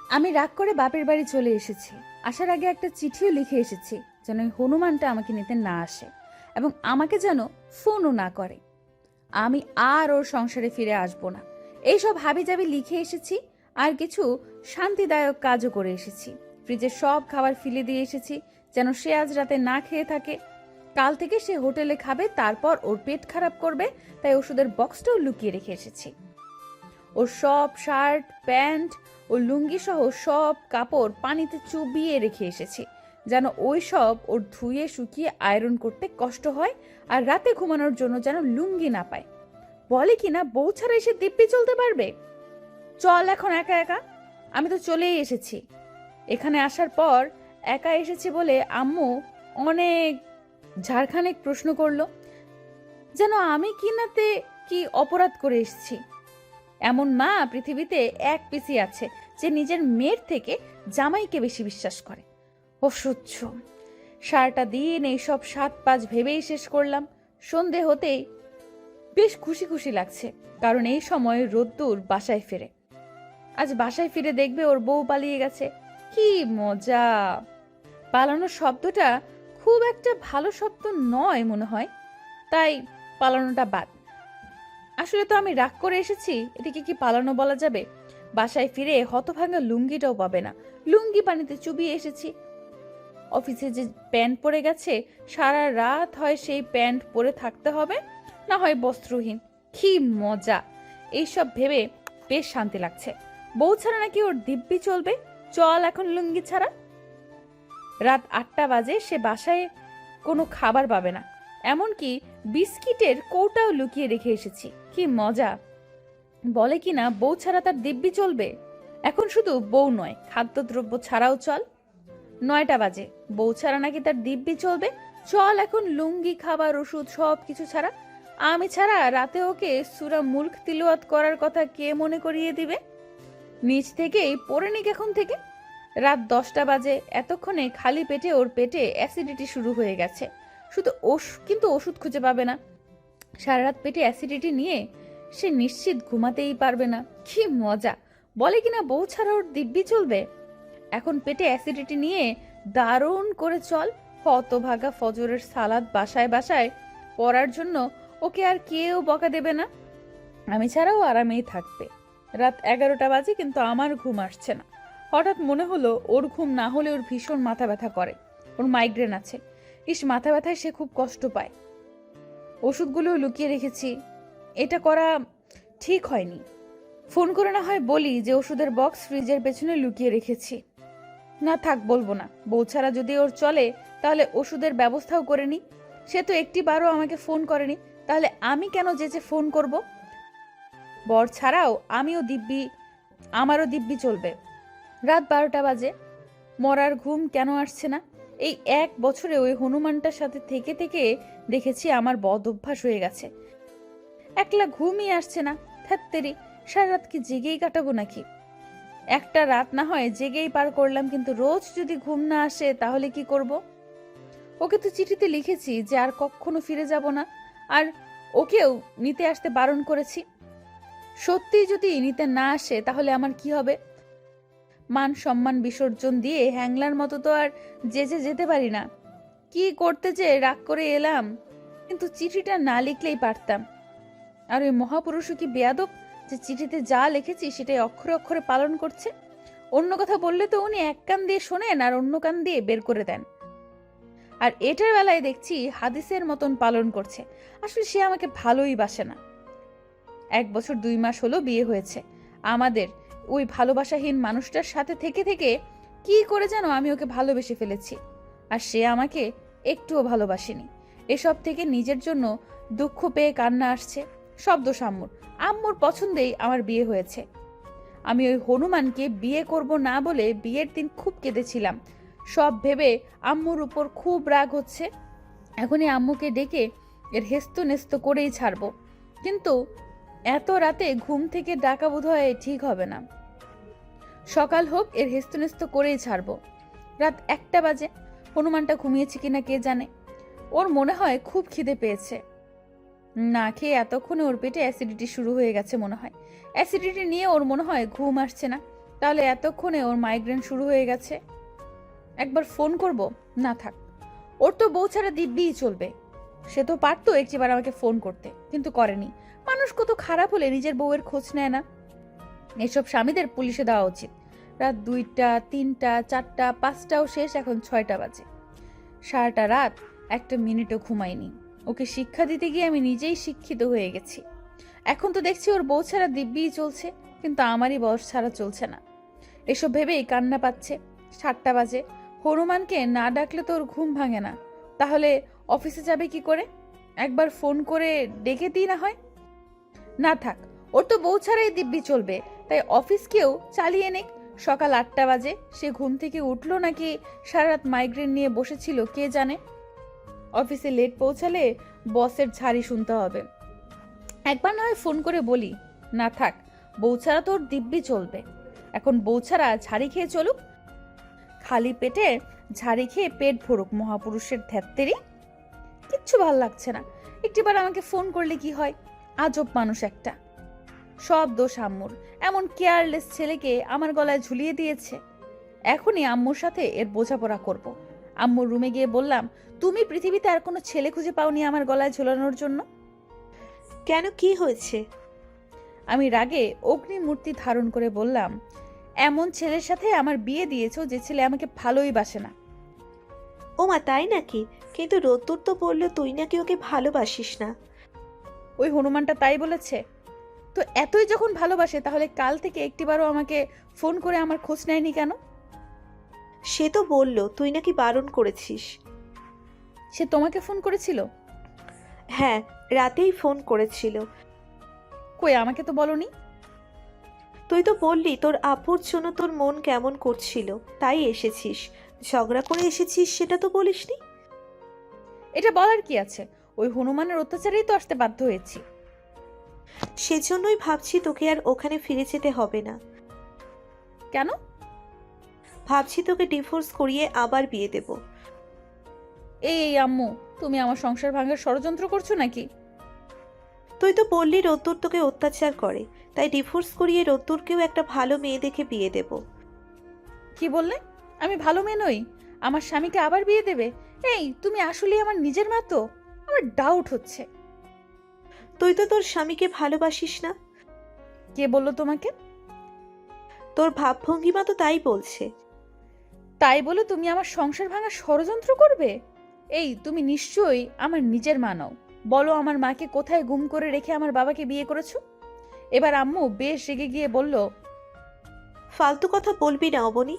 আমি রাগ করে বাপের বাড়ি চলে এসেছি। আসার আগে একটা চিঠিও লিখে এসেছি যেন ওই হনুমানটা আমাকে নিতে না আসে এবং আমাকে যেন ফোনও না করে। আমি আর ওর সংসারে ফিরে আসব না। এইসব হাবিজাবি লিখে এসেছি, আর কিছু শান্তিদায়ক কাজও করে এসেছি। ফ্রিজে সব খাবার ফেলে দিয়ে এসেছি যেন সে আজ রাতে না খেয়ে থাকে। কাল থেকে সে হোটেলে খাবে, তারপর ওর পেট খারাপ করবে, তাই ওষুধের বক্সটাও লুকিয়ে রেখে এসেছি। ওর সব শার্ট, প্যান্ট ও লুঙ্গি সহ সব কাপড় পানিতে চুবিয়ে রেখে এসেছি যেন ওই সব ওর ধুয়ে শুকিয়ে আয়রন করতে কষ্ট হয়, আর রাতে ঘুমানোর জন্য যেন লুঙ্গি না পায়। বলে কিনা বউ ছাড়া এসে দিব্যি চলতে পারবে। চল এখন একা একা। আমি তো চলেই এসেছি। এখানে আসার পর একা এসেছি বলে আম্মু অনেক ঝাড়খানেক প্রশ্ন করলো, যেন আমি কিনাতে কি অপরাধ করে এসেছি। এমন মা পৃথিবীতে এক পিসি আছে যে নিজের মেয়ের থেকে জামাইকে বেশি বিশ্বাস করে। অসহ্য। সারাটা দিন এইসব 7-5 ভেবেই শেষ করলাম। সন্ধে হতেই বেশ খুশি খুশি লাগছে, কারণ এই সময় রোদ্দুর বাসায় ফেরে। আজ বাসায় ফিরে দেখবে ওর বউ পালিয়ে গেছে। কি মজা! পালানোর শব্দটা খুব একটা ভালো শব্দ নয় মনে হয়, তাই পালানোটা বাদ। আসলে তো আমি রাগ করে এসেছি, এটাকে কি পালানো বলা যাবে? বাসায় ফিরে হতভাঙা লুঙ্গিটাও পাবে না। লুঙ্গি পানিতে চুবিয়ে এসেছি। অফিসে যে প্যান্ট পরে গেছে, সারা রাত হয় সেই প্যান্ট পরে থাকতে হবে, না হয় বস্ত্রহীন। কি মজা! এইসব ভেবে বেশ শান্তি লাগছে। বউ ছাড়া নাকি ওর দিব্যি চলবে। চল এখন লুঙ্গি ছাড়া। রাত 8টা বাজে, সে বাসায় কোনো খাবার পাবে না, এমনকি বিস্কিটের কৌটাও লুকিয়ে রেখে এসেছি। কি মজা! বলে কিনা বউ ছাড়া তার দিব্যি চলবে। এখন শুধু বউ নয়, খাদ্যদ্রব্য ছাড়াও চল। 9টা বাজে, বউ ছাড়া নাকি তার দিব্যি চলবে। চল এখন লুঙ্গি, খাবার, ওষুধ সব কিছু ছাড়া। আমি ছাড়া রাতে ওকে সূরা মুলক তিলাওয়াত করার কথা কে মনে করিয়ে দিবে? নিচ থেকেই পড়ে নিক এখন থেকে। রাত 10টা বাজে, এতক্ষণে খালি পেটে ওর পেটে অ্যাসিডিটি শুরু হয়ে গেছে। শুধু কিন্তু ওষুধ খুঁজে পাবে না। সারা রাত পেটে অ্যাসিডিটি নিয়ে সে নিশ্চিত ঘুমাতেই পারবে না। কি মজা! বলে কিনা বউ ছাড়া ওর দিব্যি চলবে। এখন পেটে অ্যাসিডিটি নিয়ে দারুণ করে চল। হতভাগা ফজরের সালাদ বাসায় বাসায় পড়ার জন্য ওকে আর কেউ বকা দেবে না। আমি ছাড়াও আরামেই থাকবে। রাত 11টা বাজে, কিন্তু আমার ঘুম আসছে না। হঠাৎ মনে হলো ওর ঘুম না হলে ওর ভীষণ মাথা ব্যথা করে। ওর মাইগ্রেন আছে। মাথা ব্যথায় সে খুব কষ্ট পায়। ওষুধগুলো লুকিয়ে রেখেছি। এটা করা ঠিক হয়নি। ফোন করে না হয় বলি যে ওষুধের বক্স ফ্রিজের পেছনে লুকিয়ে রেখেছি। না থাক, বলবো না। বউ ছাড়া যদি ওর চলে তাহলে ওষুধের ব্যবস্থাও করে নি। সে তো একটিবারও আমাকে ফোন করেনি, তাহলে আমি কেন যে ফোন করব? বর ছাড়াও আমারও দিব্যি চলবে। রাত 12টা বাজে, মরার ঘুম কেন আসছে না? এই 1 বছরে ওই হনুমানটার সাথে থেকে থেকে দেখেছি আমার বদ অভ্যাস হয়ে গেছে। একলা ঘুমই আসছে না। ধ্যাত্তেরি, সারা রাত কি জেগেই কাটাবো নাকি? একটা রাত না হয় জেগেই পার করলাম, কিন্তু রোজ যদি ঘুম না আসে তাহলে কি করব? ওকে তো চিঠিতে লিখেছি যে আর কখনো ফিরে যাব না, আর ওকেও নিতে আসতে বারণ করেছি। সত্যি যদি নিতে না আসে তাহলে আমার কি হবে? মান সম্মান বিসর্জন দিয়ে হ্যাংলার মতো তো আর যেতে পারি না। কি করতে যে রাগ করে এলাম, কিন্তু চিঠিটা না লিখলেই পারতাম। আর ওই মহাপুরুষও কি বেয়াদব যে চিঠিতে যা লিখেছি সেটাই অক্ষরে অক্ষরে পালন করছে। অন্য কথা বললে তো উনি এক কান দিয়ে শোনেন আর অন্য কান দিয়ে বের করে দেন। আর এটার বেলায় দেখছি হাদিসের মতন পালন করছে। আসলে সে আমাকে ভালোই বাসে না। 1 বছর 2 মাস হলো বিয়ে হয়েছে আমাদের। ওই ভালোবাসাহীন মানুষটার সাথে থেকে থেকে কি করে যেন আমি ওকে ভালোবেসে ফেলেছি, আর সে আমাকে একটুও ভালোবাসেনি। এসব থেকে নিজের জন্য দুঃখ পেয়ে কান্না আসছে। শব্দ আম্মুর। আম্মুর পছন্দেই আমার বিয়ে হয়েছে। আমি ওই হনুমানকে বিয়ে করব না বলে বিয়ের দিন খুব কেঁদেছিলাম। সব ভেবে আম্মুর উপর খুব রাগ হচ্ছে। এখনই আম্মুকে ডেকে এর হেস্ত নেস্ত করেই ছাড়বো, কিন্তু এত রাতে ঘুম থেকে ডাকা বোধহয় ঠিক হবে না। সকাল হোক, এর হেস্তনেস্ত করেই ছাড়বো। রাত 1টা বাজে, হনুমানটা ঘুমিয়েছে কিনা কে জানে। ওর মনে হয় খুব খিদে পেয়েছে। না খেয়ে এতক্ষণে ওর পেটে অ্যাসিডিটি শুরু হয়ে গেছে মনে হয়। অ্যাসিডিটি নিয়ে ওর মনে হয় ঘুম আসছে না। তাহলে এতক্ষণে ওর মাইগ্রেন শুরু হয়ে গেছে। একবার ফোন করব? না থাক, ওর তো বউ ছাড়া দিব্যিই চলবে। সে তো পারতো একটিবার আমাকে ফোন করতে, কিন্তু করেনি। মানুষ কত খারাপ হলে নিজের বউয়ের খোঁজ নেয় না। এসব স্বামীদের পুলিশে দেওয়া উচিত। রাত 2টা, 3টা, 4টা, 5টাও শেষ, এখন 6টা বাজে। সারাটা রাত একটা মিনিটও ঘুমাইনি। ওকে শিক্ষা দিতে গিয়ে আমি নিজেই শিক্ষিত হয়ে গেছি। এখন তো দেখছি ওর বউ ছাড়া দিব্যিই চলছে, কিন্তু আমারই বয়স ছাড়া চলছে না। এসব ভেবেই কান্না পাচ্ছে। 7টা বাজে। হনুমানকে না ডাকলে তো ওর ঘুম ভাঙে না। তাহলে অফিসে যাবে কি করে? একবার ফোন করে ডেকে দিই না হয়। না থাক, ওর তো বউ ছাড়াই দিব্যি চলবে, তাই অফিসকেও চালিয়ে নেক। সকাল 8টা বাজে। সে ঘুম থেকে উঠলো নাকি সারা রাত মাইগ্রেন নিয়ে বসেছিল কে জানে। অফিসে লেট পৌঁছালে বসের ঝাড়ি শুনতে হবে। একবার না হয় ফোন করে বলি। না থাক, বউ ছাড়া তো ওর দিব্যি চলবে। এখন বউ ছাড়া ঝাড়ি খেয়ে চলুক। খালি পেটে ঝাড়ি খেয়ে পেট ভরুক, মহাপুরুষের ধ্যাত্তেরি। কিচ্ছু ভাল লাগছে না। একটিবার আমাকে ফোন করলে কি হয়? আজব মানুষ একটা। সব দোষ আম্মুর। এমন কেয়ারলেস ছেলেকে আমার গলায় ঝুলিয়ে দিয়েছে। এখনই আম্মুর সাথে এর বোঝাপড়া করব। আম্মুর রুমে গিয়ে বললাম, তুমি পৃথিবীতে আর কোনো ছেলে খুঁজে পাওনি আমার গলায় ঝোলানোর জন্য? কেন, কি হয়েছে? আমি রাগে অগ্নিমূর্তি ধারণ করে বললাম, এমন ছেলের সাথে আমার বিয়ে দিয়েছো যে ছেলে আমাকে ভালোই বাসে না। ও মা, তাই নাকি? কিন্তু রোদ্দুর তো বললো তুই নাকি ওকে ভালোবাসিস না। ওই হনুমানটা তাই বলেছে? তো এতই যখন ভালোবাসে, তাহলে কাল থেকে একটিবারও আমাকে ফোন করে আমার খোঁজ নেয়নি কেন? সে তো বললো তুই নাকি বারণ করেছিস। সে তোমাকে ফোন করেছিল? হ্যাঁ, রাতেই ফোন করেছিল। কই, আমাকে তো বলনি। তুই তো বললি তোর আপুর জন্য তোর মন কেমন করছিল, তাই এসেছিস। ঝগড়া করে এসেছিস সেটা তো বলিসনি। এটা বলার কি আছে? ওই হনুমানের অত্যাচারেই তো আসতে বাধ্য হয়েছি। সেজন্যই ভাবছি তোকে আর ওখানে ফিরে যেতে হবে না। কেন? ভাবছি তোকে ডিভোর্স করিয়ে আবার বিয়ে দেব। এই আম্মু, তুমি আমার সংসার ভাঙার ষড়যন্ত্র করছো নাকি? তুই তো বললি রোদ্দুর তোকে অত্যাচার করে, তাই ডিভোর্স করিয়ে রোদ্দুরকেও একটা ভালো মেয়ে দেখে বিয়ে দেব। কি বললে? আমি ভালো মেয়ে নই? আমার স্বামীকে আবার বিয়ে দেবে? এই, তুমি আসলে আমার নিজের মা তো? আমার ডাউট হচ্ছে। তুই তো তোর স্বামীকে ভালোবাসিস না। কে বললো তোমাকে? তোর ভাবভঙ্গিমা তো তাই বলছে। তাই বলে তুমি আমার সংসার ভাঙার ষড়যন্ত্র করবে? এই, তুমি নিশ্চয়ই আমার নিজের মা নও। বলো, আমার মাকে কোথায় গুম করে রেখে আমার বাবাকে বিয়ে করেছো? এবার আম্মু বেশ রেগে গিয়ে বলল, ফালতু কথা বলবি না অবনী।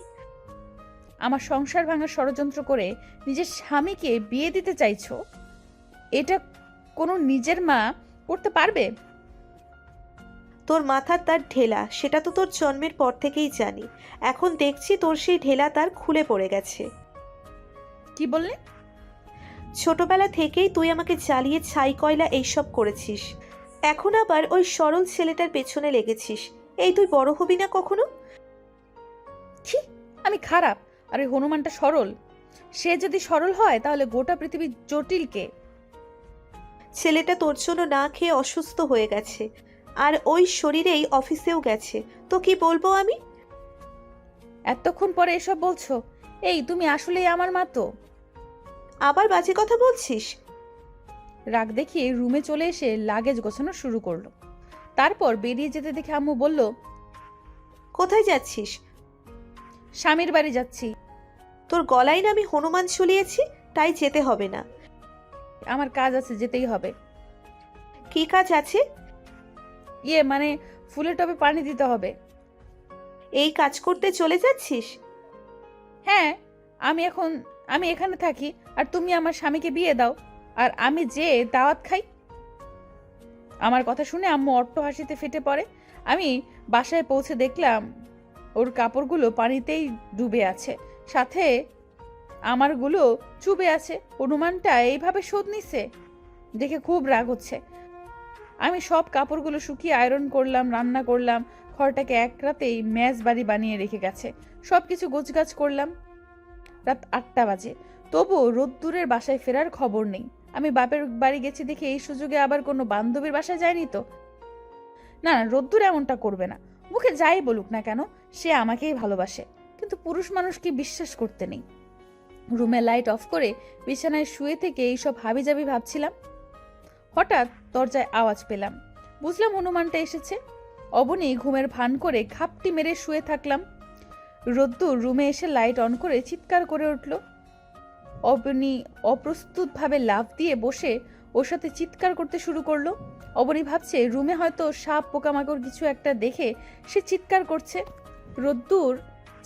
আমার সংসার ভাঙার ষড়যন্ত্র করে নিজের স্বামীকে বিয়ে দিতে চাইছো? এটা কোনো নিজের মা করতে পারবে? তোর মাথার তার ঢেলা, সেটা তো তোর জন্মের পর থেকেই জানি। এখন দেখছি তোর সেই ঢেলা তার খুলে পড়ে গেছে। কি বললে? ছোটবেলা থেকেই তুই আমাকে জ্বালিয়ে ছাই কয়লা এইসব করেছিস। এখন আবার ওই সরল ছেলেটার পেছনে লেগেছিস। এই তুই বড় হবি না কখনো? ছি, আমি খারাপ আর ওই হনুমানটা সরল। সে যদি সরল হয় তাহলে গোটা পৃথিবীর জটিল কে? ছেলেটা তোর জন্য না খেয়ে অসুস্থ হয়ে গেছে, আর ওই শরীরেই অফিসেও গেছে। তো কি বলবো আমি? এতক্ষণ পরে এসব বলছো? এই, তুমি আসলেই আমার মা তো? আবার বাজে কথা বলছিস? রাগ দেখিয়ে রুমে চলে এসে লাগেজ গোছানো শুরু করলো। তারপর বেরিয়ে যেতে দেখে আম্মু বলল, কোথায় যাচ্ছিস? স্বামীর বাড়ি যাচ্ছি। তোর গলায় না আমি হনুমান ঝুলিয়েছি, তাই যেতে হবে না। আমার কাজ আছে, যেতেই হবে। কি কাজ আছে? মানে ফুলের টবে পানি দিতে হবে। এই কাজ করতে চলে যাচ্ছিস? হ্যাঁ, আমি এখানে থাকি আর তুমি আমার স্বামীকে বিয়ে দাও, আর আমি যে দাওয়াত খাই। আমার কথা শুনে আম্মু অট্ট হাসিতে ফেটে পড়ে। আমি বাসায় পৌঁছে দেখলাম ওর কাপড়গুলো পানিতেই ডুবে আছে, সাথে আমারগুলো চুবে আছে। হনুমানটা এইভাবে শোধ নিছে দেখে খুব রাগ হচ্ছে। আমি সব কাপড়গুলো শুকিয়ে আয়রন করলাম, রান্না করলাম। ঘরটাকে এক রাতেই মেজ বাড়ি বানিয়ে রেখে গেছে। সবকিছু গোছগাছ করলাম। রাত 8টা বাজে, তবুও রোদ্দুরের বাসায় ফেরার খবর নেই। আমি বাপের বাড়ি গেছি দেখে এই সুযোগে আবার কোনো বান্ধবীর বাসায় যায়নি তো? না না, রোদ্দুর এমনটা করবে না। মুখে যাই বলুক না কেন সে আমাকেই ভালোবাসে, কিন্তু পুরুষ মানুষকে বিশ্বাস করতে নেই। রুমে লাইট অফ করে বিছানায় শুয়ে থেকে এইসব হাবিজাবি ভাবছিলাম। হঠাৎ দরজায় আওয়াজ পেলাম, বুঝলাম হনুমানটা এসেছে। অবনী ঘুমের ভান করে ঘাপটি মেরে শুয়ে থাকলাম। রোদ্দুর রুমে এসে লাইট অন করে চিৎকার করে উঠল। অবনী অপ্রস্তুতভাবে লাফ দিয়ে বসে ওর সাথে চিৎকার করতে শুরু করলো। অবনী ভাবছে রুমে হয়তো সাপ পোকামাকড় কিছু একটা দেখে সে চিৎকার করছে। রোদ্দুর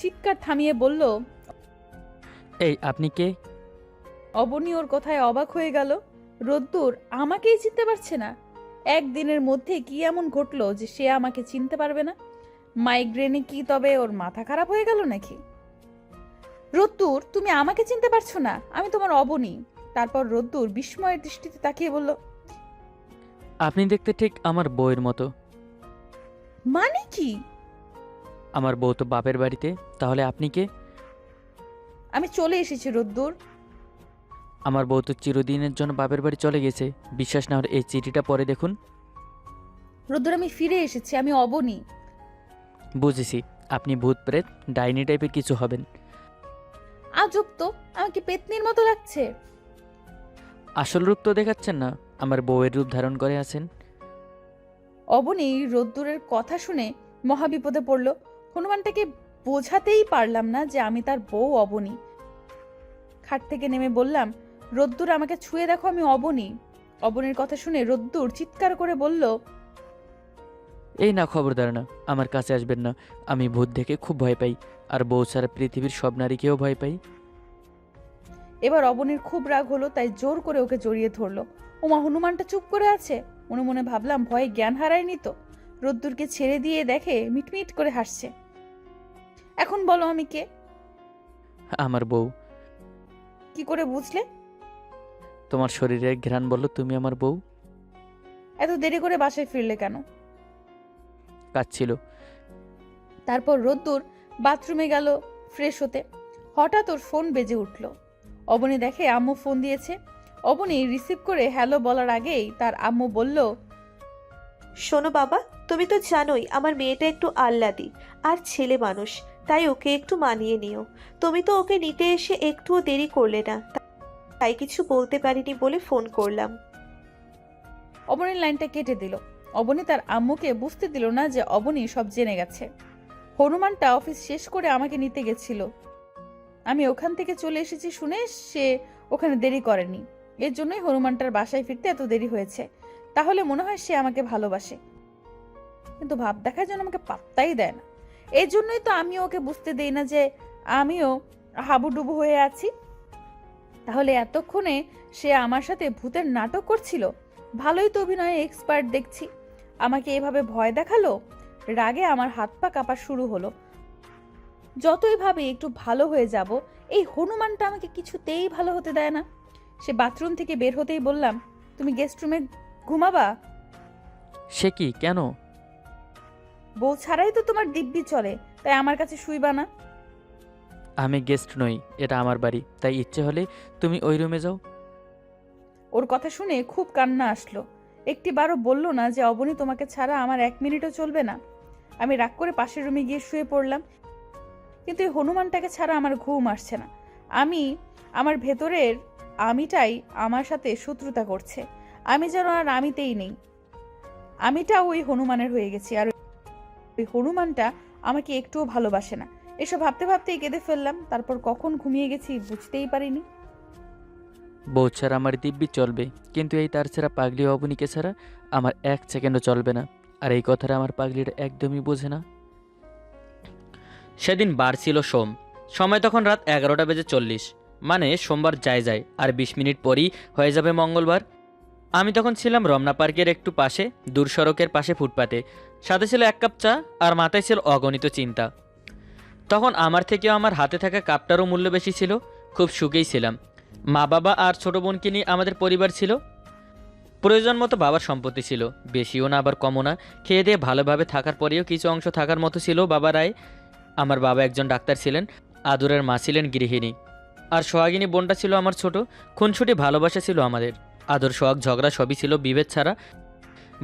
চিৎকার থামিয়ে বলল, এই আপনি কে? অবনী ওর কথায় অবাক হয়ে গেল। রোদ্দুর আমাকেই চিনতে পারছে না। একদিনের মধ্যে কি এমন ঘটলো যে সে আমাকে চিনতে পারবে না? মাইগ্রেনে কি তবে ওর মাথা খারাপ হয়ে গেল নাকি? রোদ্দুর, তুমি আমাকে চিনতে পারছো না? আমি তোমার অবনী। তারপর রোদ্দুর বিস্ময়ের দৃষ্টিতে তাকিয়ে বলল, আপনি দেখতে ঠিক আমার বউয়ের মতো। মানে কি? আমার বউ তো বাপের বাড়িতে, তাহলে আপনি কে? আমি চলে এসেছি রোদ্দুর। আমার বউ তো চিরদিনের জন্য বাপের বাড়ি চলে গেছে। বিশ্বাস না হলে এই চিঠিটা পরে দেখুন। রোদ্দুর, আমি ফিরে এসেছি, আমি অবনী। বুঝেছি, আপনি ভূত প্রেত ডাইনি টাইপের কিছু হবেন। আজব তো, আমাকে পেতনির মতো লাগছে। আসল রূপ তো দেখাচ্ছেন না, আমার বউয়ের রূপ ধারণ করে আছেন। অবনী রোদ্দুরের কথা শুনে মহাবিপদে পড়ল। হনুমানটাকে বোঝাতেই পারলাম না যে আমি তার বউ অবনী। খাট থেকে নেমে বললাম, রোদ্দুর আমাকে ছুঁয়ে দেখো, আমি অবনী। অবনীর কথা শুনে রোদ্দুর চিৎকার করে বলল, এই না, খবরদার না, আমার কাছে আসবেন না। আমি ভূত দেখে খুব ভয় পাই, আর বউ ছাড়া পৃথিবীর সব নারীকেও ভয় পাই। এবার অবনীর খুব রাগ হলো, তাই জোর করে ওকে জড়িয়ে ধরলো। ওমা, হনুমানটা চুপ করে আছে। মনে মনে ভাবলাম ভয়ে জ্ঞান হারায়নি তো। রোদ্দুরকে ছেড়ে দিয়ে দেখে মিটমিট করে হাসছে। এখন বলো আমি কে? আমার বউ। কি করে বুঝলে? তোমার শরীরের ঘ্রাণ বলল তুমি আমার বউ। এত দেরি করে বাসায় ফিরলে কেন? কাজ ছিল। তারপর রোদ্দুর বাথরুমে গেল ফ্রেশ হতে। হঠাৎ ওর ফোন বেজে উঠল। অবনী দেখে আম্মু ফোন দিয়েছে। অবনী রিসিভ করে হ্যালো বলার আগেই তার আম্মু বলল, শোনো বাবা, তুমি তো জানোই আমার মেয়েটা একটু আহ্লাদি আর ছেলে মানুষ, তাই ওকে একটু মানিয়ে নিও। তুমি তো ওকে নিতে এসে একটুও দেরি করলে না, তাই কিছু বলতে পারিনি বলে ফোন করলাম। অবনীর লাইনটা কেটে দিল। অবনী তার আম্মুকে বুঝতে দিল না যে অবনী সব জেনে গেছে। হনুমানটা অফিস শেষ করে আমাকে নিতে গেছিল। আমি ওখান থেকে চলে এসেছি শুনে সে ওখানে দেরি করেনি। এর জন্যই হনুমানটার বাসায় ফিরতে এত দেরি হয়েছে। তাহলে মনে হয় সে আমাকে ভালোবাসে, কিন্তু ভাব দেখার জন্য আমাকে পাত্তাই দেয় না। এই জন্যই তো আমিও ওকে বুঝতে দেই না যে আমিও হাবুডুবু হয়ে আছি। তাহলে এতক্ষণে সে আমার সাথে ভূতের নাটক করছিল। ভালোই তো অভিনয়ে এক্সপার্ট দেখছি। আমাকে এভাবে ভয় দেখালো। রাগে আমার হাত পা কাঁপা শুরু হলো। যতই ভাবে একটু ভালো হয়ে যাব, এই হনুমানটা আমাকে কিছুতেই ভালো হতে দেয় না। সে বাথরুম থেকে বের হতেই বললাম, তুমি গেস্ট রুমে ঘুমাবা? সে কি, কেন? বউ ছাড়াই তো তোমার দিব্যি চলে, তাই আমার কাছে শুইবা না? আমি গেস্ট নই, এটা আমার বাড়ি, তাই ইচ্ছে হলে তুমি ওই রুমে যাও। ওর কথা শুনে খুব কান্না আসলো। একটিবারও বলল না যে অবনী তোমাকে ছাড়া আমার 1 মিনিটও চলবে না। আমি রাগ করে পাশের রুমে গিয়ে শুয়ে পড়লাম। কিন্তু এই হনুমানটাকে ছাড়া আমার ঘুম আসছে না। আমার ভেতরের আমিটাই আমার সাথে শত্রুতা করছে। আমি যেন আর আমিতেই নেই। আমিটা ওই হনুমানের হয়ে গেছি, আর ওই হনুমানটা আমাকে একটুও ভালোবাসে না। এসব ভাবতে ভাবতেই কেঁদে ফেললাম। তারপর কখন ঘুমিয়ে গেছি বুঝতেই পারিনি। বউ ছাড়া আমার দিব্যি চলবে, কিন্তু এই তার ছাড়া পাগলি অবনীকে ছাড়া আমার 1 সেকেন্ডও চলবে না। আর এই কথাটা আমার পাগলিটা একদমই বোঝে না। সেদিন বার ছিল সোম, সময় তখন রাত 11:40, মানে সোমবার যায় আর 20 মিনিট পরই হয়ে যাবে মঙ্গলবার। আমি তখন ছিলাম রমনা পার্কের একটু পাশে, দূর সড়কের পাশে ফুটপাতে। সাথে ছিল 1 কাপ চা, আর মাথায় ছিল অগণিত চিন্তা। তখন আমার থেকেও আমার হাতে থাকা কাপটারও মূল্য বেশি ছিল। খুব সুখেই ছিলাম। মা বাবা আর ছোট বোনকে নিয়ে আমাদের পরিবার ছিল। প্রয়োজন মতো বাবার সম্পত্তি ছিল, বেশিও না আবার কমও না। খেয়ে দিয়ে ভালোভাবে থাকার পরেও কিছু অংশ থাকার মতো ছিল বাবার আয়। আমার বাবা একজন ডাক্তার ছিলেন, আদরের মা ছিলেন গৃহিণী, আর সোহাগিনী বোনটা ছিল আমার ছোট। খুনসুটি ভালোবাসা ছিল আমাদের। আদর, সোহাগ, ঝগড়া সবই ছিল বিভেদ ছাড়া।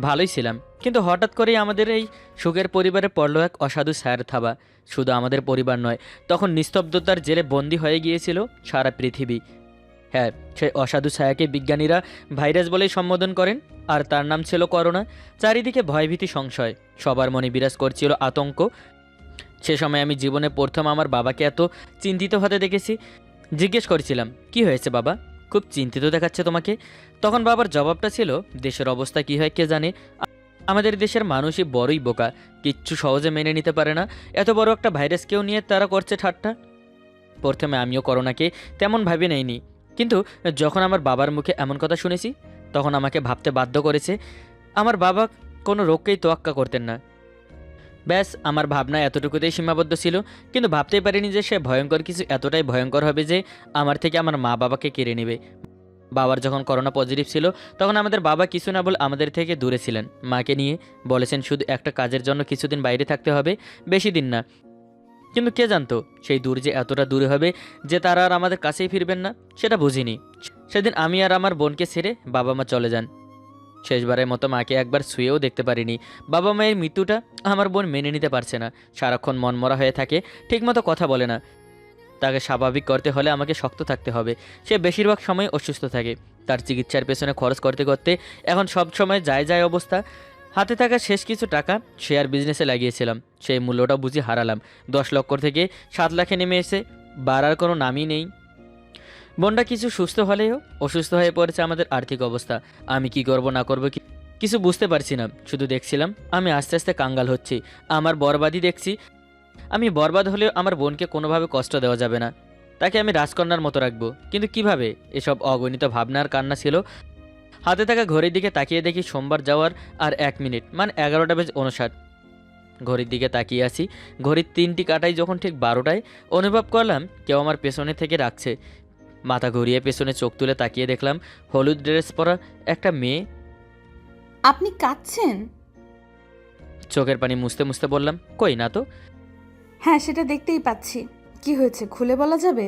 ভালোই ছিলাম, কিন্তু হঠাৎ করেই আমাদের এই সুখের পরিবারে পড়ল এক অসাধু ছায়ার থাবা। শুধু আমাদের পরিবার নয়, তখন নিস্তব্ধতার জেলে বন্দী হয়ে গিয়েছিল সারা পৃথিবী। হ্যাঁ, সেই অসাধু ছায়াকে বিজ্ঞানীরা ভাইরাস বলেই সম্বোধন করেন, আর তার নাম ছিল করোনা। চারিদিকে ভয়ভীতি, সংশয়, সবার মনে বিরাজ করছিল আতঙ্ক। সে সময় আমি জীবনে প্রথম আমার বাবাকে এত চিন্তিত হতে দেখেছি। জিজ্ঞেস করেছিলাম, কি হয়েছে বাবা, খুব চিন্তিত দেখাচ্ছে তোমাকে। তখন বাবার জবাবটা ছিল, দেশের অবস্থা কী হয় কে জানে। আমাদের দেশের মানুষই বড়ই বোকা, কিচ্ছু সহজে মেনে নিতে পারে না। এত বড় একটা ভাইরাসকেও নিয়ে তারা করছে ঠাট্টা। প্রথমে আমিও করোনাকে তেমন ভাবে নেইনি, কিন্তু যখন আমার বাবার মুখে এমন কথা শুনেছি তখন আমাকে ভাবতে বাধ্য করেছে। আমার বাবা কোনো রোগকেই তোয়াক্কা করতেন না। ব্যাস, আমার ভাবনা এতটুকুতেই সীমাবদ্ধ ছিল, কিন্তু ভাবতেই পারিনি যে সে ভয়ঙ্কর কিছু এতটাই ভয়ঙ্কর হবে যে আমার থেকে আমার মা বাবাকে কেড়ে নেবে। বাবার যখন করোনা পজিটিভ ছিল তখন আমাদের বাবা কিছু না বলে আমাদের থেকে দূরে ছিলেন। মাকে নিয়ে বলেছেন শুধু একটা কাজের জন্য কিছুদিন বাইরে থাকতে হবে, বেশি দিন না। কিন্তু কে জানতো সেই দূর যে এতটা দূরে হবে যে তারা আর আমাদের কাছেই ফিরবেন না, সেটা বুঝিনি। সেদিন আমি আর আমার বোনকে ছেড়ে বাবা মা চলে যান। শেষবারের মতো মাকে একবার ছুঁয়েও দেখতে পারিনি। বাবা মায়ের মৃত্যুটা আমার বোন মেনে নিতে পারছে না, সারাক্ষণ মনমরা হয়ে থাকে, ঠিকমতো কথা বলে না। তাকে স্বাভাবিক করতে হলে আমাকে শক্ত থাকতে হবে। সে বেশিরভাগ সময় অসুস্থ থাকে। তার চিকিৎসার পেছনে খরচ করতে করতে এখন সব সময় যায় অবস্থা। হাতে থাকা শেষ কিছু টাকা শেয়ার বিজনেসে লাগিয়েছিলাম, সেই মূল্যটা বুঝি হারালাম। 10 লক্ষ থেকে 7 লাখে নেমে এসে বাড়ার কোনো নামই নেই। বোনটা কিছু সুস্থ হলেও অসুস্থ হয়ে পড়েছে আমাদের আর্থিক অবস্থা। আমি কি করব না করব কিছু বুঝতে পারছি না। শুধু দেখছিলাম আমি আস্তে আস্তে কাঙ্গাল হচ্ছি, আমার বরবাদই দেখছি। আমি বরবাদ হলেও আমার বোনকে কোনোভাবে কষ্ট দেওয়া যাবে না। তাকে আমি রাজকন্যার মতো রাখবো, কিন্তু কিভাবে? এসব অগণিত ভাবনার কান্না ছিল। হাতে থাকা ঘড়ির দিকে তাকিয়ে দেখি সোমবার যাওয়ার আর 1 মিনিট, মানে 11:59। ঘড়ির দিকে তাকিয়ে আছি, ঘড়ির 3টি কাটাই যখন ঠিক 12টায় অনুভব করলাম কেউ আমার পেছনে থেকে রাখছে। মাথা ঘুরিয়ে পেছনে চোখ তুলে তাকিয়ে দেখলাম হলুদ ড্রেস পরা একটা মেয়ে। আপনি কাঁদছেন? চোখের পানি মুছতে মুছতে বললাম, কই না তো। হ্যাঁ, সেটা দেখতেই পাচ্ছি। কি হয়েছে, খুলে বলা যাবে?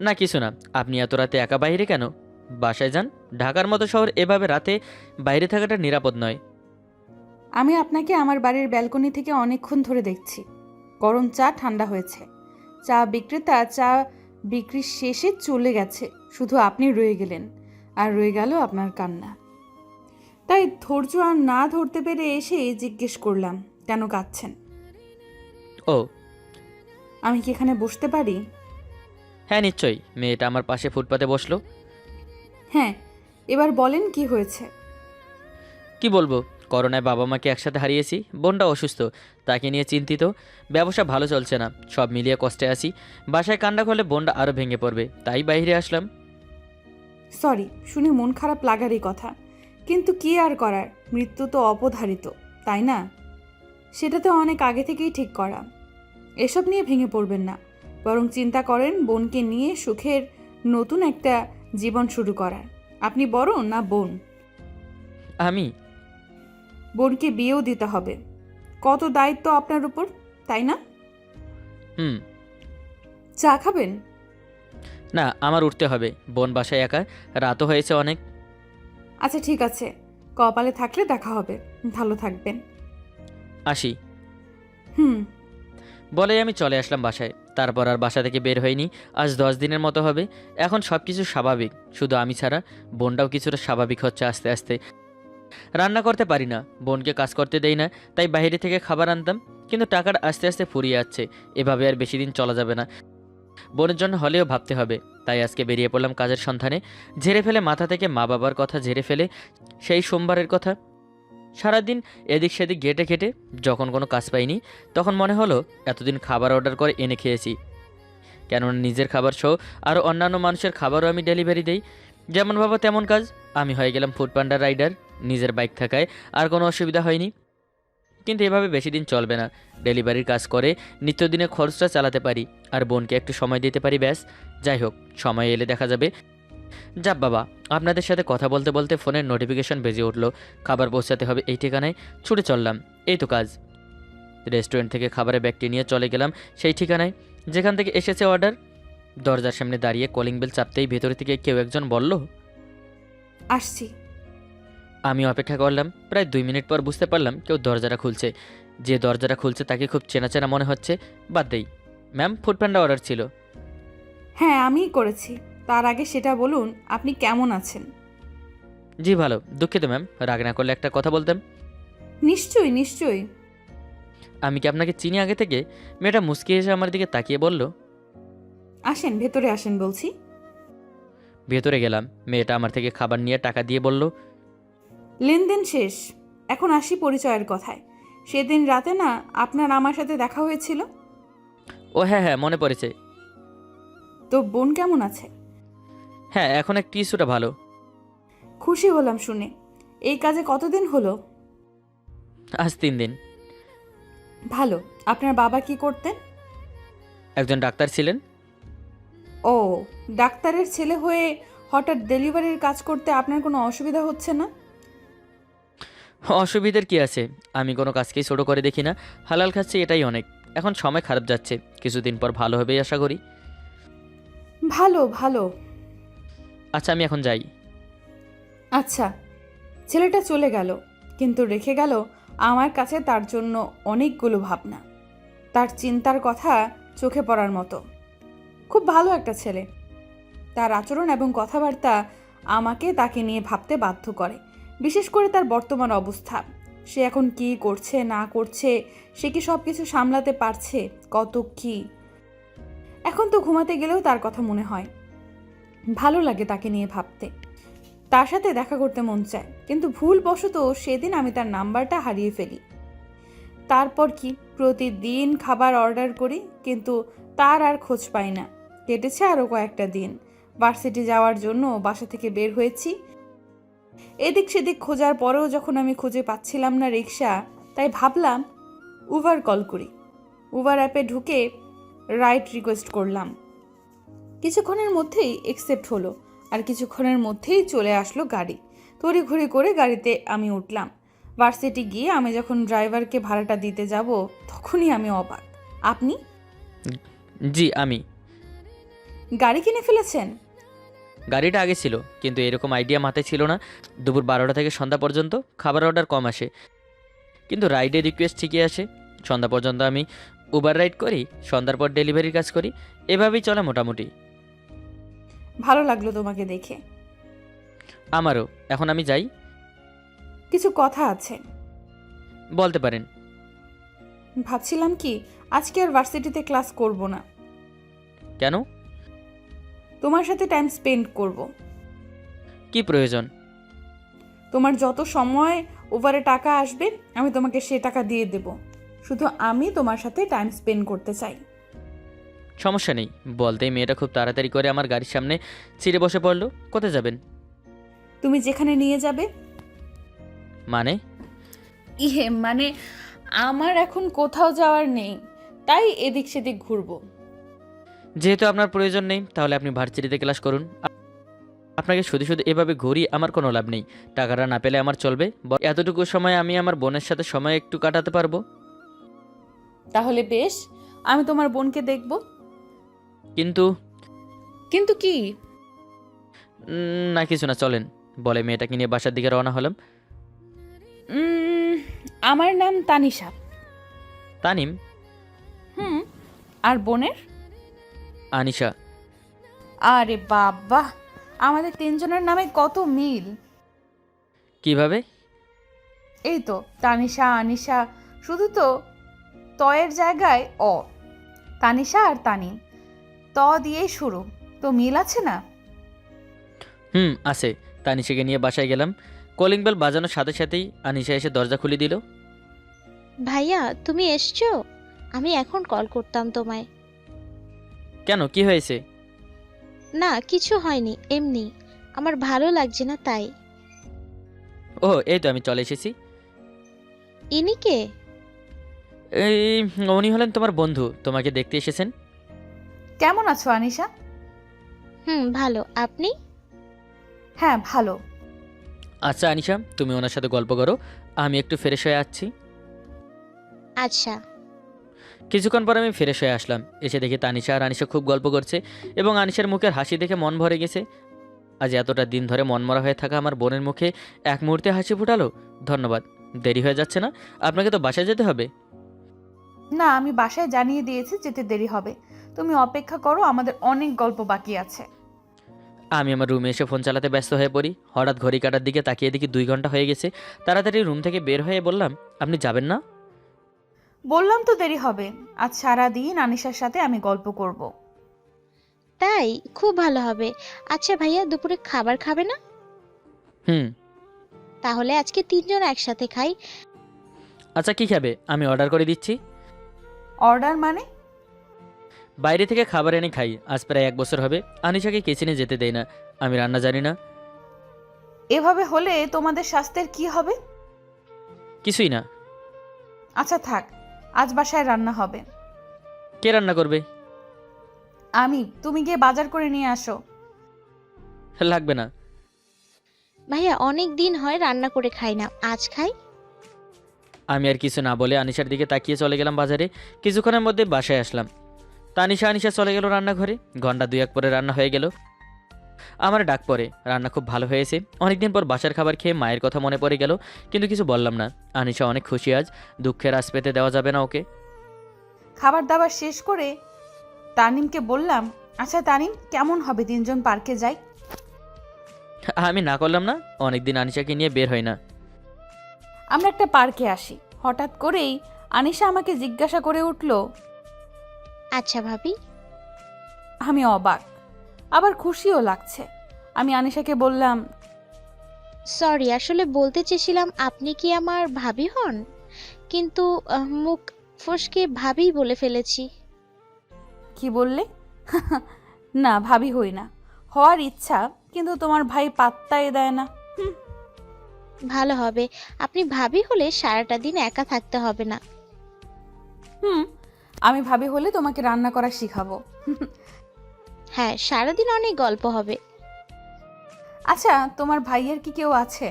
না কিছু না। আপনি এত রাতে একা বাইরে কেন? বাসায় যান। ঢাকার মতো শহর এভাবে রাতে বাইরে থাকাটা নিরাপদ নয়। আমি আপনাকে আমার বাড়ির ব্যালকনি থেকে অনেকক্ষণ ধরে দেখছি। গরম চা ঠান্ডা হয়েছে, চা বিক্রেতা চা বিক্রি শেষে চলে গেছে, শুধু আপনি রয়ে গেলেন, আর রয়ে গেল আপনার কান্না। তাই ধৈর্য আর না ধরতে পেরে এসে জিজ্ঞেস করলাম, কেন কাঁদছেন? ও আমি কি এখানে বসতে পারি? হ্যাঁ নিশ্চয়ই। মেয়েটা আমার পাশে ফুটপাতে বসলো। হ্যাঁ, এবার বলেন কি হয়েছে? কি বলবো, করোনায় বাবা মাকে একসাথে হারিয়েছি, বোনটা অসুস্থ, তাকে নিয়ে চিন্তিত। ব্যবসা ভালো চলছে না, সব মিলিয়ে কষ্টে আছি। বাসায় কান্না করলে বোনটা আরও ভেঙে পড়বে, তাই বাইরে আসলাম। সরি, শুনে মন খারাপ লাগারই কথা, কিন্তু কি আর করার, মৃত্যু তো অপধারিত, তাই না? সেটা তো অনেক আগে থেকেই ঠিক করা। এসব নিয়ে ভেঙে পড়বেন না, বরং চিন্তা করেন বোনকে নিয়ে সুখের নতুন একটা জীবন শুরু করার। আপনি বড় না বোন? আমি বোনকে বিয়েও দিতে হবে, কত দায়িত্ব আপনার উপর, তাই না? হুম। চা খাবেন? না, আমার উঠতে হবে, বোন বাসায় একা, রাতও হয়েছে অনেক। আচ্ছা ঠিক আছে, কপালে থাকলে দেখা হবে, ভালো থাকবেন। আসি। হুম। বলেই আমি চলে আসলাম বাসায়। তারপর আর বাসা থেকে বের হয়নি। আজ 10 দিনের মতো হবে। এখন সব কিছু স্বাভাবিক, শুধু আমি ছাড়া। বোনটাও কিছুটা স্বাভাবিক হচ্ছে আস্তে আস্তে। রান্না করতে পারি না, বোনকে কাজ করতে দেই না, তাই বাইরে থেকে খাবার আনতাম, কিন্তু টাকাটা আস্তে আস্তে ফুরিয়ে যাচ্ছে। এভাবে আর বেশি দিন চলা যাবে না, বোনের জন্য হলেও ভাবতে হবে। তাই আজকে বেরিয়ে পড়লাম কাজের সন্ধানে। ঝেড়ে ফেলে মাথা থেকে মা বাবার কথা, ঝেড়ে ফেলে সেই সোমবারের কথা। সারাদিন এদিক সেদিক ঘেটে ঘেটে যখন কোনো কাজ পাইনি, তখন মনে হলো এতদিন খাবার অর্ডার করে এনে খেয়েছি। কেননা নিজের খাবার সহ আরও অন্যান্য মানুষের খাবারও আমি ডেলিভারি দেই। যেমন ভাবা তেমন কাজ। আমি হয়ে গেলাম ফুড পান্ডা রাইডার। নিজের বাইক থাকায় আর কোনো অসুবিধা হয়নি, কিন্তু এভাবে বেশি দিন চলবে না। ডেলিভারির কাজ করে নিত্যদিনে খরচটা চালাতে পারি, আর বোনকে একটু সময় দিতে পারি, ব্যাস। যাই হোক, সময় এলে দেখা যাবে। যাক বাবা, আপনাদের সাথে কথা বলতে বলতে ফোনের নোটিফিকেশন বেজে উঠল। খাবার পৌঁছাতে হবে এই ঠিকানায়, ছুটে চললাম। এই তো কাজ। রেস্টুরেন্ট থেকে খাবারের ব্যাগটি নিয়ে চলে গেলাম সেই ঠিকানায় যেখান থেকে এসেছে অর্ডার। দরজার সামনে দাঁড়িয়ে কলিং বেল চাপতেই ভেতর থেকে কেউ একজন বলল, আসছি। আমি অপেক্ষা করলাম প্রায় 2 মিনিট পর বুঝতে পারলাম কেউ দরজাটা খুলছে। যে দরজাটা খুলছে তাকে খুব চেনা চেনা মনে হচ্ছে। বাদ দেই। ম্যাম, ফুড প্যান্ডা অর্ডার ছিল। হ্যাঁ, আমিই করেছি। তার আগে সেটা বলুন, আপনি কেমন আছেন? জি ভালো, দুঃখিত ম্যাম, রাগ না করলে একটা কথা বলতাম। নিশ্চয়ই নিশ্চয়ই। আমি কি আপনাকে চিনি আগে থেকে? মেয়েটা মুচকি এসে আমার দিকে তাকিয়ে বলল। আসেন, ভেতরে আসেন বলছি। ভেতরে গেলাম। মেয়েটা আমার থেকে খাবার নিয়ে টাকা দিয়ে বলল, লেনদেন শেষ। এখন আসি পরিচয়ের কথায়। সেদিন রাতে না আপনার আমার সাথে দেখা হয়েছিল? ও হ্যাঁ হ্যাঁ, মনে পড়েছে। তো বোন কেমন আছে? হ্যাঁ, এখন একটু কিছুটা ভালো। খুশি হলাম শুনে। এই কাজে কতদিন হলো? আজ 3 দিন। ভালো। আপনার বাবা কি করতেন? একজন ডাক্তার ছিলেন। ও, ডাক্তারের ছেলে হয়ে হঠাৎ ডেলিভারির কাজ করতে আপনার কোনো অসুবিধা হচ্ছে না? অসুবিধার কি আছে? আমি কোনো কাজকেই ছোটো করে দেখি না। হালাল খাচ্ছি, এটাই অনেক। এখন সময় খারাপ যাচ্ছে, কিছুদিন পর ভালো হবেই আশা করি। ভালো ভালো। আচ্ছা, আমি এখন যাই। আচ্ছা। ছেলেটা চলে গেল, কিন্তু রেখে গেল আমার কাছে তার জন্য অনেকগুলো ভাবনা। তার চিন্তার কথা চোখে পড়ার মতো। খুব ভালো একটা ছেলে। তার আচরণ এবং কথাবার্তা আমাকে তাকে নিয়ে ভাবতে বাধ্য করে। বিশেষ করে তার বর্তমান অবস্থা। সে এখন কি করছে না করছে, সে কি সব কিছু সামলাতে পারছে, কত কি। এখন তো ঘুমাতে গেলেও তার কথা মনে হয়। ভালো লাগে তাকে নিয়ে ভাবতে। তার সাথে দেখা করতে মন চায়, কিন্তু ভুলবশত সেদিন আমি তার নাম্বারটা হারিয়ে ফেলি। তারপর কি প্রতিদিন খাবার অর্ডার করি, কিন্তু তার আর খোঁজ পাই না। কেটেছে আরও কয়েকটা দিন। ভার্সিটি যাওয়ার জন্য বাসা থেকে বের হয়েছি। এদিক সেদিক খোঁজার পরেও যখন আমি খুঁজে পাচ্ছিলাম না রিক্সা, তাই ভাবলাম উবার কল করি। উবার অ্যাপে ঢুকে রাইড রিকোয়েস্ট করলাম। কিছুক্ষণের মধ্যেই অ্যাকসেপ্ট হলো, আর কিছুক্ষণের মধ্যেই চলে আসলো গাড়ি। তড়িঘড়ি করে গাড়িতে আমি উঠলাম। ভার্সিটি গিয়ে আমি যখন ড্রাইভারকে ভাড়াটা দিতে যাব, তখনই আমি অবাক। আপনি? জি আমি। গাড়ি কিনে ফেলেছেন? গাড়িটা আগে ছিল, কিন্তু এরকম আইডিয়া মাথায় ছিল না। দুপুর 12টা থেকে সন্ধ্যা পর্যন্ত খাবার অর্ডার কম আসে, কিন্তু রাইডের রিকোয়েস্ট ঠিকই আসে। সন্ধ্যা পর্যন্ত আমি উবার রাইড করি, সন্ধ্যার পর ডেলিভারির কাজ করি। এভাবেই চলে মোটামুটি। ভালো লাগলো তোমাকে দেখে। আমারও। এখন আমি যাই। কিছু কথা আছে। বলতে পারেন। ভাবছিলাম কি, আজকে আর ভার্সিটিতে ক্লাস করব না। কেন? তোমার সাথে টাইম স্পেন্ড করব। কি প্রয়োজন? তোমার যত সময় ওভারে টাকা আসবে আমি তোমাকে সে টাকা দিয়ে দেব। শুধু আমি তোমার সাথে টাইম স্পেন্ড করতে চাই। সমস্যা নেই। বলতেই মেয়েটা খুব তাড়াতাড়ি করে আমার গাড়ির সামনে ছিঁড়ে বসে পড়লো। কোথায় যাবেন? তুমি যেখানে নিয়ে যাবে। মানে? মানে আমার এখন কোথাও যাওয়ার নেই, তাই এদিক সেদিক ঘুরবো। যেহেতু আপনার প্রয়োজন নেই, তাহলে আপনি ভার্সিটিতে ক্লাস করুন। আপনাকে শুধু শুধু এভাবে ঘুরি আমার কোনো লাভ নেই। টাকাটা না পেলে আমার চলবে, এতটুকু সময় আমি আমার বোনের সাথে সময় একটু কাটাতে পারবো। তাহলে বেশ, আমি তোমার বোনকে দেখব। কিন্তু কিন্তু কি? না, কিছু না, চলেন। বলে মেয়েটাকে নিয়ে বাসার দিকে রওনা হলাম। আমার নাম তানিশা। তানিম? আর বোনের? আনিশা। আরে বাবা, আমাদের তিনজনের নামে কত মিল। কিভাবে? এই তো তানিশা আনিশা, শুধু তো তয়ের জায়গায় অ। তানিশা আর তানিম ত দিয়েই শুরু, তো মিল আছে না? আছে। তানিশাকে নিয়ে বাসায় গেলাম। কলিং বেল বাজানোর সাথে সাথেই আনিশা এসে দরজা খুলে দিল। ভাইয়া তুমি এসছো? আমি এখন কল করতাম তোমায়। কেন, কি হয়েছে? না কিছু হয়নি, এমনি আমার ভালো লাগছে না তাই। ও, এই তো আমি চলে এসেছি। ইনি কে? এই, উনি হলেন তোমার বন্ধু, তোমাকে দেখতে এসেছেন। কেমন আছো আনিশা? ভালো, আপনি? হ্যাঁ ভালো। আচ্ছা আনিশা, তুমি ওনার সাথে গল্প করো, আমি একটু ফ্রেশ হয়ে আসছি। আচ্ছা। কিছুক্ষণ পর আমি ফ্রেশ হয়ে আসলাম। এসে দেখি তানিশা আর আনিশা খুব গল্প করছে, এবং আনিশার মুখের হাসি দেখে মন ভরে গেছে। আজ এতটা দিন ধরে মনমরা হয়ে থাকা আমার বোনের মুখে এক মুহূর্তে হাসি ফুটালো। ধন্যবাদ। দেরি হয়ে যাচ্ছে না? আপনাকে তো বাসায় যেতে হবে। না, আমি বাসায় জানিয়ে দিয়েছি যেতে দেরি হবে। তুমি অপেক্ষা করো, আমাদের অনেক গল্প বাকি আছে। আমি আমার রুমে এসে ফোন চালাতে ব্যস্ত হয়ে পড়ি। হঠাৎ ঘড়ি কাটার দিকে তাকিয়ে দেখি 2 ঘন্টা হয়ে গেছে। তাড়াতাড়ি রুম থেকে বের হয়ে বললাম, আপনি যাবেন না? বললাম তো দেরি হবে। আজ সারাদিন আনিশার সাথে আমি গল্প করব। তাই খুব ভালো হবে। আচ্ছা ভাইয়া, দুপুরে খাবার খাবে না? হুম। তাহলে আজকে 3জন একসাথে খাই। আচ্ছা, কি খাবে? আমি অর্ডার করে দিচ্ছি। অর্ডার মানে? বাইরে থেকে খাবার এনে খাই। আজ প্রায় 1 বছর হবে আনিশাকে কিচেনে যেতে দেই না। আমি রান্না জানি না। এভাবে হলে তোমাদের স্বাস্থ্যের কি হবে? কিছুই না। আচ্ছা থাক, আজ বাসায় রান্না হবে। কে রান্না করবে? আমি। তুমি গিয়ে বাজার করে নিয়ে আসো। লাগবে না। ভাইয়া অনেক দিন হয় রান্না করে খাই না, আজ খাই। আমি আর কিছু না বলে আনিশার দিকে তাকিয়ে চলে গেলাম বাজারে। কিছুক্ষণের মধ্যে বাসায় আসলাম। আনিশা চলে গেল রান্নাঘরে। ঘন্টা 2-1 পরে রান্না হয়ে গেল। আমার ডাক পড়ে। রান্না খুব ভালো হয়েছে। অনেকদিন পর বাসার খাবার খেয়ে মায়ের কথা মনে পড়ে গেল, কিন্তু কিছু বললাম না। আনিশা অনেক খুশি আজ। দুঃখের আঁচ পেতে দেওয়া যাবে না ওকে। খাবার দাবার শেষ করে তানিমকে বললাম, আচ্ছা তানিম, কেমন হবে 3জন পার্কে যাই? আমি না করলাম না। অনেকদিন আনিশাকে নিয়ে বের হয় না। আমরা একটা পার্কে আসি। হঠাৎ করেই আনিশা আমাকে জিজ্ঞাসা করে উঠল। আচ্ছা ভাবি। আমি অবাক, আবার খুশিও লাগছে। আমি আনিশাকে বললাম, সরি, আসলে বলতে চেয়েছিলাম আপনি কি আমার ভাবি হন, কিন্তু মুখ ফসকে ভাবি বলে ফেলেছি। কি বললে? না, ভাবি হই না। হওয়ার ইচ্ছা, কিন্তু তোমার ভাই পাত্তাই দেয় না। ভালো হবে, আপনি ভাবি হলে সারাটা দিন একা থাকতে হবে না। হুম, আমি ভাবি হলে তোমাকে রান্না করা শিখাবো। হ্যাঁ, সারাদিন অনেক গল্প হবে। আচ্ছা, তোমার ভাইয়ের কি কেউ আছে?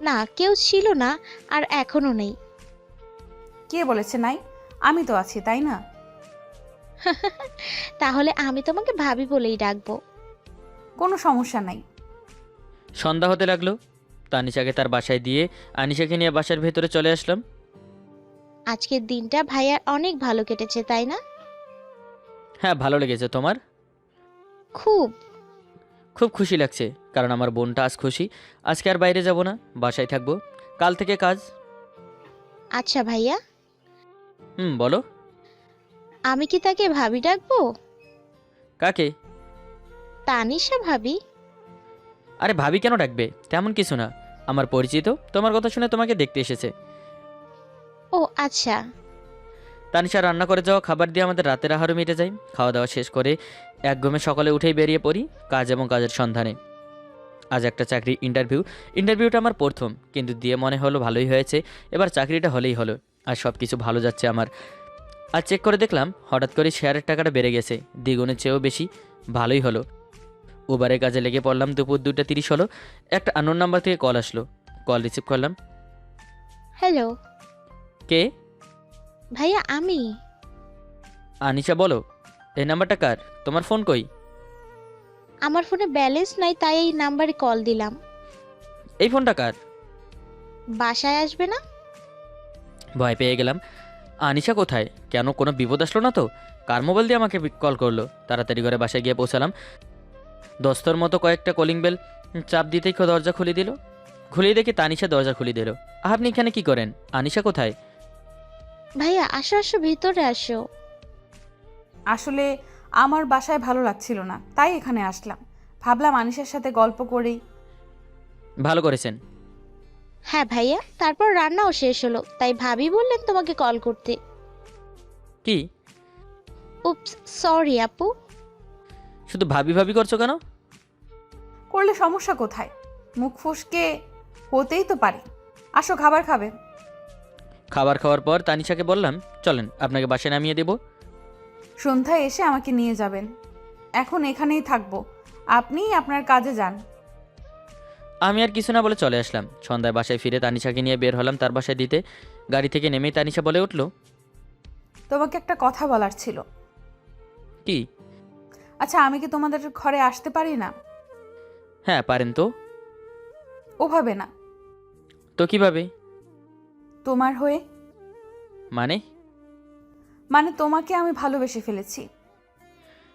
না, কেউ ছিল না, আর এখনো নেই। কে বলেছে নাই? আমি তো আছি, তাই না? তাহলে আমি তোমাকে ভাবি বলেই ডাকবো। কোনো সমস্যা নাই। সন্ধ্যা হতে লাগলো। তানিশাকে তার বাসায় দিয়ে আনিশাকে নিয়ে বাসার ভেতরে চলে আসলাম। আজকের দিনটা ভাইয়ার অনেক ভালো কেটেছে, তাই না? হ্যাঁ, ভালো লেগেছে। তোমার? খুব। খুব খুশি লাগছে, কারণ আমার বোনটা আজ খুশি। আজকে আর বাইরে যাব না, বাসায় থাকবো। কাল থেকে কাজ। আচ্ছা ভাইয়া, বলো। আমি কি তাকে ভাবি ডাকবো? কাকে? তানিশা ভাবি। আরে ভাবি কেন ডাকবে? তেমন কিছু না। আমার পরিচিত, তোমার কথা শুনে তোমাকে দেখতে এসেছে। ও আচ্ছা। তানিশা রান্না করে যাওয়া খাবার দিয়ে আমাদের রাতের আহারও মিটে যায়। খাওয়া দাওয়া শেষ করে একদমে সকালে উঠেই বেরিয়ে পড়ি কাজ এবং কাজের সন্ধানে। আজ একটা চাকরি ইন্টারভিউটা আমার প্রথম, কিন্তু দিয়ে মনে হলো ভালোই হয়েছে। এবার চাকরিটা হলেই হলো। আর সব কিছু ভালো যাচ্ছে আমার। আজ চেক করে দেখলাম হঠাৎ করে শেয়ারের টাকাটা বেড়ে গেছে, দ্বিগুণের চেয়েও বেশি। ভালোই হলো। উবারের কাজে লেগে পড়লাম। দুপুর 2:30 হলো। একটা আননোন নাম্বার থেকে কল আসলো। কল রিসিভ করলাম। হ্যালো কে? ভাইয়া, আমি। আনিশা, বলো। এই নাম্বারটা কার? তোমার ফোন কই? আমার ফোনে ব্যালেন্স নাই, তাই এই নাম্বারে কল দিলাম। এই ফোনটা কার? বাসায় আসবে না? ভয় পেয়ে গেলাম। আনিশা কোথায়? কেন, কোনো বিপদ আসলো না তো? কার মোবাইল দিয়ে আমাকে কল করলো? তাড়াতাড়ি করে বাসায় গিয়ে পৌঁছালাম। দস্তর মতো কয়েকটা কলিং বেল চাপ দিতেই দরজা খুলে দিল। খুলেই দেখি তানিশা দরজা খুলে দিল। আপনি এখানে কি করেন? আনিশা কোথায়? ভাইয়া আসো আসো, ভিতরে আসো। আসলে আমার বাসায় ভালো লাগছিল না, তাই এখানে আসলাম। ভাবলাম আনিশার সাথে গল্প করি। ভালো করেছেন। হ্যাঁ ভাইয়া, তারপর রান্নাও শেষ হলো, তাই ভাবি বললেন তোমাকে কল করতে। কি? উপস, সরি আপু। শুধু ভাবি ভাবি করছো কেন? করলে সমস্যা কোথায়? মুখ ফসকে হতেই তো পারি। আসো, খাবার খাবে। খাবার খাওয়ার পর তানিশাকে বললাম, চলেন আপনাকে বাসায় নামিয়ে দেব। সন্ধ্যায় এসে আমাকে নিয়ে যাবেন। এখন এখানেই থাকবো, আপনি আপনার কাজে যান। আমি আর কিছু না বলে চলে আসলাম। সন্ধ্যায় বাসায় ফিরে তানিশাকে নিয়ে বের হলাম তার বাসায় দিতে। গাড়ি থেকে নেমেই তানিশা বলে উঠল, তোমাকে একটা কথা বলার ছিল। কি? আচ্ছা, আমি কি তোমাদের ঘরে আসতে পারি না? হ্যাঁ পারেন তো। ওভাবে না, তো কিভাবে? তোমার হয়ে। মানে? মানে তোমাকে আমি ভালোবেসে ফেলেছি।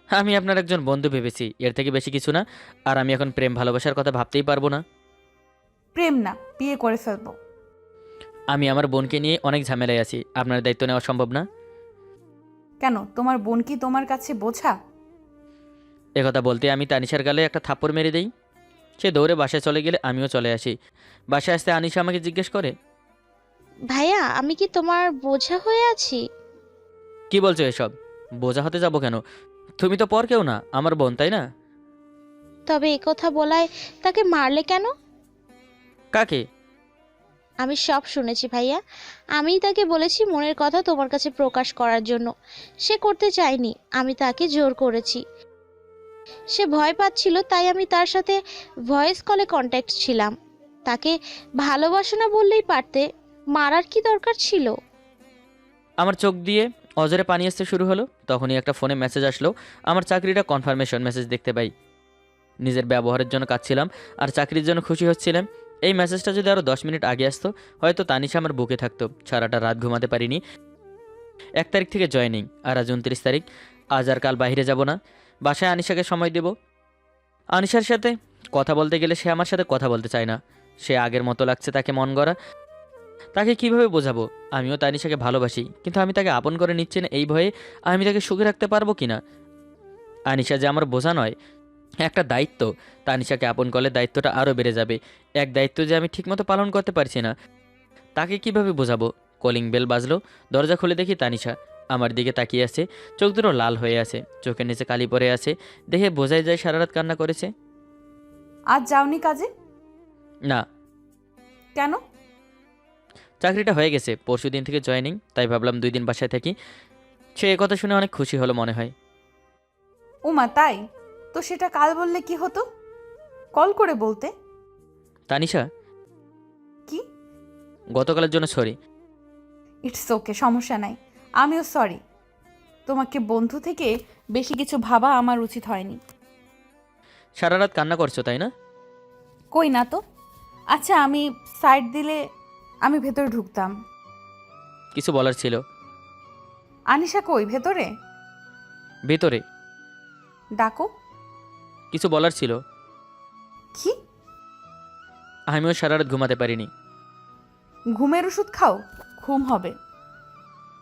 আমি আপনার একজন বন্ধু ভেবেছি, এর থেকে বেশি কিছু না। আর আমি এখন প্রেম ভালোবাসার কথা ভাবতেই পারবো না। প্রেম না, বিয়ে করে ফেলবো। আমি আমার বোনকে নিয়ে অনেক ঝামেলায় আছি, আপনার দায়িত্ব নেওয়া সম্ভব না। কেন, তোমার বোন কি তোমার কাছে বোঝা? একথা বলতে আমি তানিশার গালে একটা থাপ্পড় মেরে দেই। সে দৌড়ে বাসায় চলে গেলে আমিও চলে আসি। বাসায় আসতে আনিশা আমাকে জিজ্ঞেস করে, ভাইয়া আমি কি তোমার বোঝা হয়ে আছি? কি বলছো এসব? বোঝা হতে যাবো কেন? তুমি তো পর কেউ না, আমার বোন, তাই না? তবে একথা বলায় তাকে মারলে কেন? কাকে? আমি সব শুনেছি ভাইয়া। আমিই তাকে বলেছি মনের কথা তোমার কাছে প্রকাশ করার জন্য। সে করতে চায়নি, আমি তাকে জোর করেছি। সে ভয় পাচ্ছিল, তাই আমি তার সাথে ভয়েস কলে কন্ট্যাক্ট ছিলাম। তাকে ভালোবাসো না বললেই পারতে, মারার কি দরকার ছিল? আমার চোখ দিয়ে অজরে পানি আসতে শুরু হলো। তখনই একটা ফোনে মেসেজ আসলো। আমার চাকরিটা কনফার্মেশন মেসেজ দেখতে পাই। নিজের ব্যবহারের জন্য কাঁদছিলাম আর চাকরির জন্য খুশি হচ্ছিলাম। এই মেসেজটা যদি আরও 10 মিনিট আগে আসতো, হয়তো তানিশা আমার বুকে থাকতো। সারাটা রাত ঘুমাতে পারিনি। 1 তারিখ থেকে জয়েনিং, আর আজ 29 তারিখ। আজ আর কাল বাইরে যাব না, বাসায় আনিশাকে সময় দেব। আনিশার সাথে কথা বলতে গেলে সে আমার সাথে কথা বলতে চায় না। সে আগের মতো লাগছে তাকে মন গড়া। তাকে কিভাবে বোঝাবো আমিও তানিশাকে ভালোবাসি, কিন্তু আমি তাকে আপন করে নিচ্ছি না এই ভয়ে আমি তাকে সুখে রাখতে পারবো কিনা। আনিশা যে আমার বোঝা নয়, একটা দায়িত্ব। তানিশাকে আপন করলে দায়িত্বটা আরও বেড়ে যাবে। এক দায়িত্ব যে আমি ঠিকমতো পালন করতে পারছি না, তাকে কিভাবে বোঝাবো। কলিং বেল বাজলো। দরজা খুলে দেখি তানিশা আমার দিকে তাকিয়ে আছে। চোখ দুটো লাল হয়ে আছে, চোখের নিচে কালি পড়ে আছে। দেখে বোঝাই যায় সারা রাত কান্না করেছে। আজ যাওনি কাজে? না, কেন? চাকরিটা হয়ে গেছে, পরশু দিন থেকে জয়েনিং, তাই ভাবলাম 2 দিন বাসায় থাকি। সে কথা শুনে অনেক খুশি হলো মনে হয়। ওমা তাই? তো সেটা কাল বললে কি হতো? কল করে বলতে। তানিশা, কি? গতকালের জন্য সরি। ইটস ওকে, সমস্যা নাই। আমিও সরি। তোমাকে বন্ধু থেকে বেশি কিছু ভাবা আমার উচিত হয়নি। সারা রাত কান্না করছো তাই না? কই না তো। আচ্ছা, আমি সাইড দিলে আমি ভেতরে ঢুকতাম। কিছু বলার ছিল। আনিশা কই, ভেতরে? ভেতরে। ডাকো। কিছু বলার ছিল। কি? আমিও সারা রাত ঘুমাতে পারিনি। ঘুমের ওষুধ খাও, ঘুম হবে।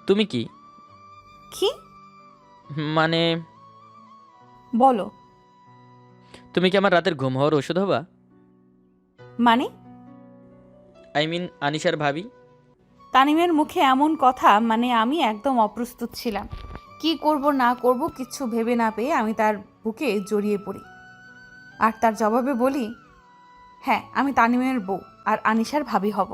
তুমি কি? কি? মানে, বলো। তুমি কি আমার রাতের ঘুম হওয়ার ওষুধ হবা? মানে? আই মিন আনিশার ভাবি। তানিমের মুখে এমন কথা, মানে আমি একদম অপ্রস্তুত ছিলাম। কি করব না করব কিচ্ছু ভেবে না পেয়ে আমি তার বুকে জড়িয়ে পড়ি। আর তার জবাবে বলি, হ্যাঁ আমি তানিমের বউ আর আনিশার ভাবি হব।